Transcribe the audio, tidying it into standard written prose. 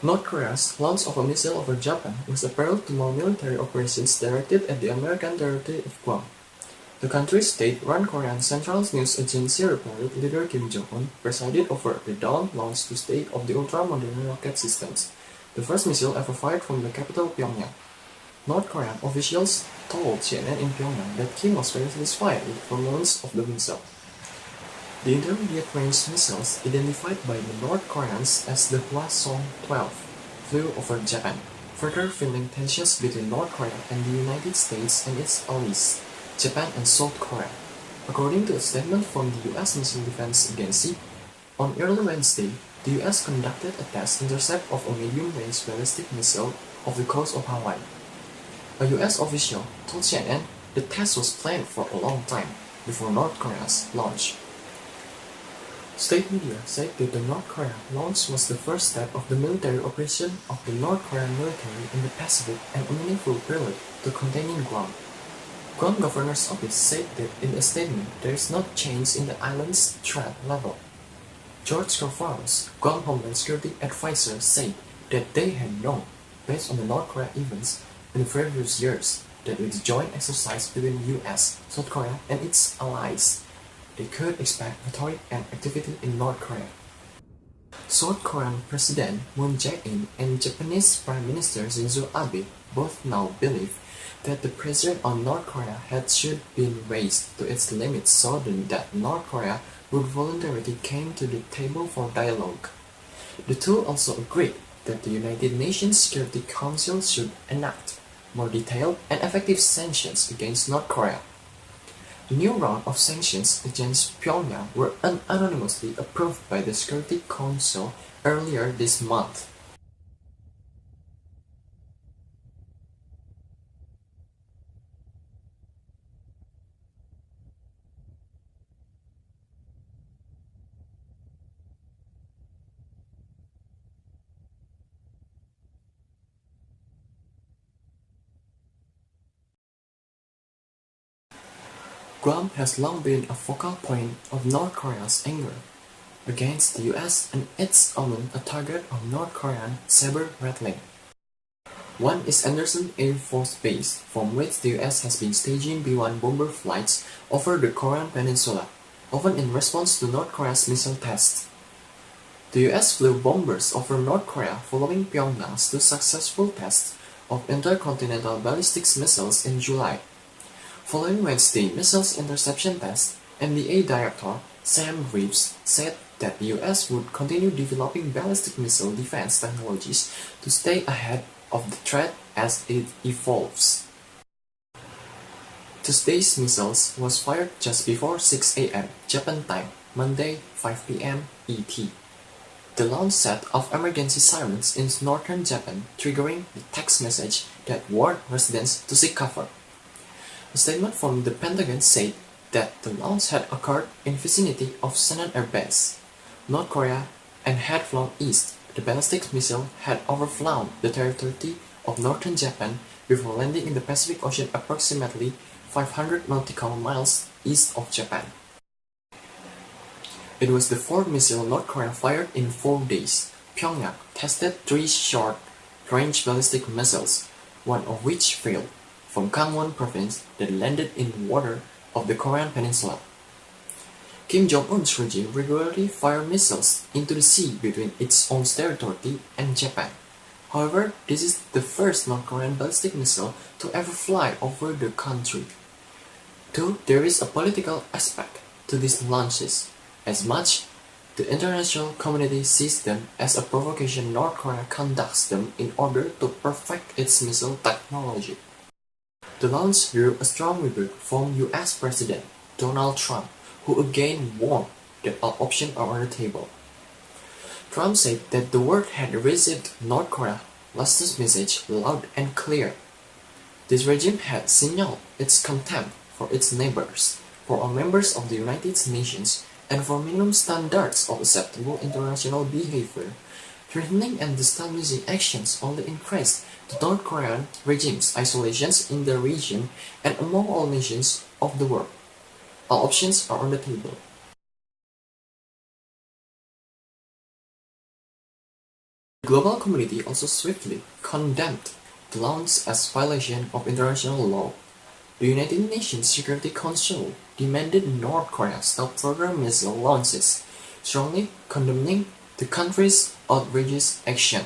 North Korea's launch of a missile over Japan was a prelude to more military operations directed at the American territory of Guam. The country's state-run Korean Central News Agency reported leader Kim Jong-un presided over the dawn launch Tuesday of the ultra-modern rocket systems, the first missile ever fired from the capital Pyongyang. North Korean officials told CNN in Pyongyang that Kim was very satisfied with the performance of the missile. The intermediate-range missiles, identified by the North Koreans as the Hwasong-12, flew over Japan, further fueling tensions between North Korea and the United States and its allies, Japan and South Korea. According to a statement from the U.S. Missile Defense Agency, on early Wednesday, the U.S. conducted a test intercept of a medium-range ballistic missile off the coast of Hawaii. A U.S. official told CNN the test was planned for a long time before North Korea's launch. State media said that the North Korea launch was the first step of the military operation of the North Korean military in the Pacific and a meaningful prelude to containing Guam. Guam Governor's Office said that in a statement there is no change in the island's threat level. George Corvallis, Guam Homeland Security Advisor, said that they had known, based on the North Korea events in the previous years, that with the joint exercise between the US, South Korea, and its allies, they could expect rhetoric and activity in North Korea. South Korean President Moon Jae-in and Japanese Prime Minister Shinzo Abe both now believe that the pressure on North Korea should be raised to its limits so that North Korea would voluntarily come to the table for dialogue. The two also agreed that the United Nations Security Council should enact more detailed and effective sanctions against North Korea. The new round of sanctions against Pyongyang were unanimously approved by the Security Council earlier this month. Guam has long been a focal point of North Korea's anger against the US and its own a target of North Korean saber rattling. One is Anderson Air Force Base, from which the US has been staging B-1 bomber flights over the Korean peninsula, often in response to North Korea's missile tests. The US flew bombers over North Korea following Pyongyang's two successful tests of intercontinental ballistic missiles in July. Following Wednesday's missiles interception test, MDA Director Sam Reeves said that the US would continue developing ballistic missile defense technologies to stay ahead of the threat as it evolves. Tuesday's missiles was fired just before 6 a.m. Japan time, Monday 5 p.m. ET. The launch set off emergency sirens in northern Japan, triggering the text message that warned residents to seek cover. A statement from the Pentagon said that the launch had occurred in vicinity of Senan Air Base, North Korea, and had flown east. The ballistic missile had overflown the territory of northern Japan before landing in the Pacific Ocean approximately 500 nautical miles east of Japan. It was the fourth missile North Korea fired in 4 days. Pyongyang tested 3 short-range ballistic missiles, one of which failed, from Gangwon province that landed in the water of the Korean peninsula. Kim Jong-un's regime regularly fired missiles into the sea between its own territory and Japan. However, this is the first North Korean ballistic missile to ever fly over the country. Though there is a political aspect to these launches, as much the international community sees them as a provocation North Korea conducts them in order to perfect its missile technology. The launch drew a strong rebuke from US President Donald Trump, who again warned that all options are on the table. Trump said that the world had received North Korea's latest message loud and clear. This regime had signaled its contempt for its neighbors, for all members of the United Nations, and for minimum standards of acceptable international behavior. Threatening and destabilizing actions only increased the North Korean regime's isolations in the region and among all nations of the world. All options are on the table. The global community also swiftly condemned the launch as violation of international law. The United Nations Security Council demanded North Korea stop further missile launches, strongly condemning the country's outrageous action.